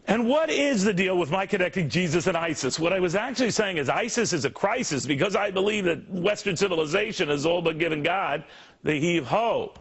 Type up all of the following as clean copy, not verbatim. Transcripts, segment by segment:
And what is the deal with my connecting Jesus and ISIS? What I was actually saying is ISIS is a crisis because I believe that Western civilization has all but given God the heave-ho.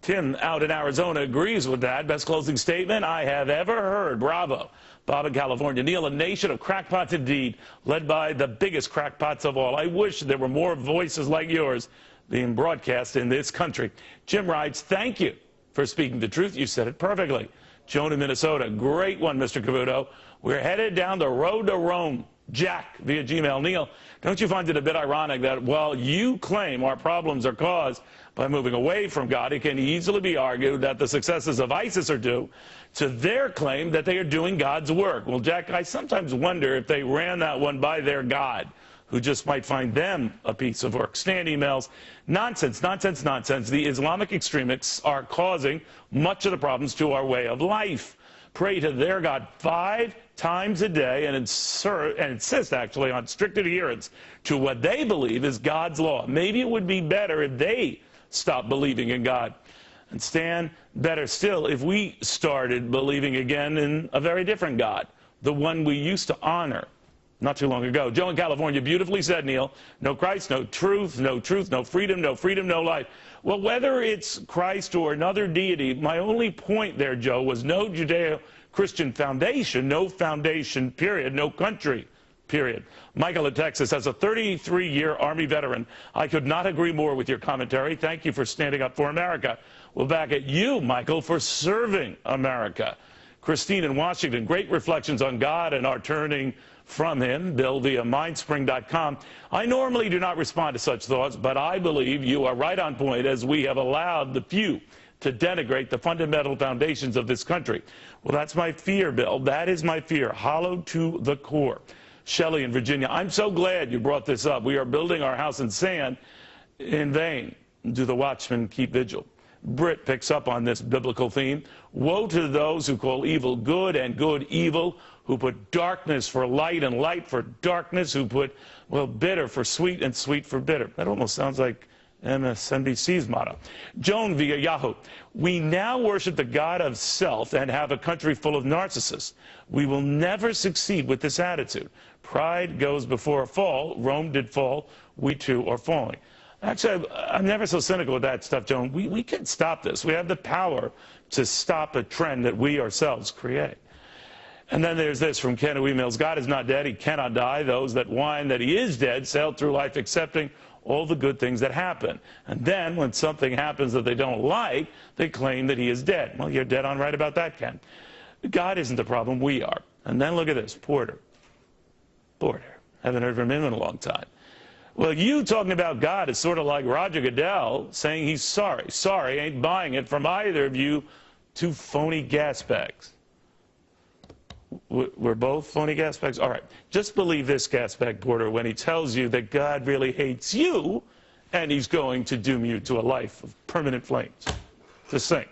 Tim out in Arizona agrees with that. Best closing statement I have ever heard. Bravo. Bob in California. Neal, a nation of crackpots indeed, led by the biggest crackpots of all. I wish there were more voices like yours being broadcast in this country. Jim writes, thank you for speaking the truth. You said it perfectly. Joan in Minnesota, great one, Mr. Cavuto. We're headed down the road to Rome. Jack via Gmail. Neal, don't you find it a bit ironic that while you claim our problems are caused by moving away from God, it can easily be argued that the successes of ISIS are due to their claim that they are doing God's work? Well, Jack, I sometimes wonder if they ran that one by their God, who just might find them a piece of work. Stan emails, nonsense, nonsense, nonsense. The Islamic extremists are causing much of the problems to our way of life. Pray to their God 5 times a day and insist actually on strict adherence to what they believe is God's law. Maybe it would be better if they stopped believing in God. And Stan, better still if we started believing again in a very different God, the one we used to honor not too long ago. Joe in California beautifully said, Neal, no Christ, no truth, no freedom, no life. Well, whether it's Christ or another deity, my only point there, Joe, was no Judeo-Christian foundation, no foundation, period, no country, period. Michael in Texas, as a 33-year Army veteran, I could not agree more with your commentary. Thank you for standing up for America. Well, back at you, Michael, for serving America. Christine in Washington, great reflections on God and our turning from him. Bill via mindspring.com. I normally do not respond to such thoughts, but I believe you are right on point as we have allowed the few to denigrate the fundamental foundations of this country. Well, that's my fear, Bill. That is my fear, hollow to the core. Shelley in Virginia, I'm so glad you brought this up. We are building our house in sand in vain. Do the watchmen keep vigil? Britt picks up on this biblical theme. Woe to those who call evil good and good evil, who put darkness for light and light for darkness, who put, well, bitter for sweet and sweet for bitter. That almost sounds like MSNBC's motto. Joan via Yahoo. We now worship the God of self and have a country full of narcissists. We will never succeed with this attitude. Pride goes before a fall. Rome did fall. We too are falling. Actually, I'm never so cynical with that stuff, Joan. We can stop this. We have the power to stop a trend that we ourselves create. And then there's this from Ken who emails, God is not dead, he cannot die. Those that whine that he is dead sail through life accepting all the good things that happen. And then when something happens that they don't like, they claim that he is dead. Well, you're dead on right about that, Ken. God isn't the problem, we are. And then look at this, Porter. Haven't heard from him in a long time. Well, you talking about God is sort of like Roger Goodell saying he's sorry. Sorry, ain't buying it from either of you two phony gas bags. We're both phony gas bags? All right. Just believe this, gas bag Porter, when he tells you that God really hates you and he's going to doom you to a life of permanent flames. Just saying.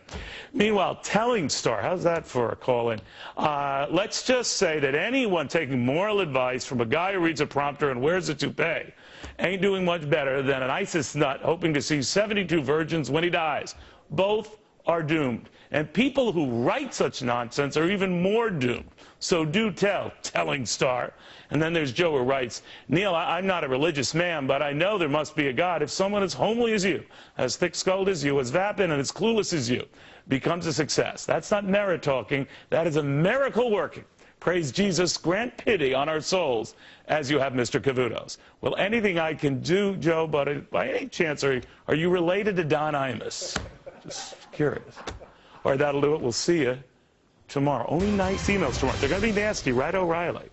Meanwhile, Telling Star, how's that for a call-in? Let's just say that anyone taking moral advice from a guy who reads a prompter and wears a toupee ain't doing much better than an ISIS nut hoping to see 72 virgins when he dies. Both are doomed. And people who write such nonsense are even more doomed. So do tell, Telling Star. And then there's Joe who writes, Neal, I'm not a religious man, but I know there must be a God. If someone as homely as you, as thick-skulled as you, as vapid and as clueless as you, becomes a success. That's not merit talking. That is a miracle working. Praise Jesus, grant pity on our souls, as you have Mr. Cavuto's. Well, anything I can do, Joe, but by any chance, are you related to Don Imus? Just curious. All right, that'll do it. We'll see you tomorrow. Only nice emails tomorrow. They're going to be nasty, right, O'Reilly?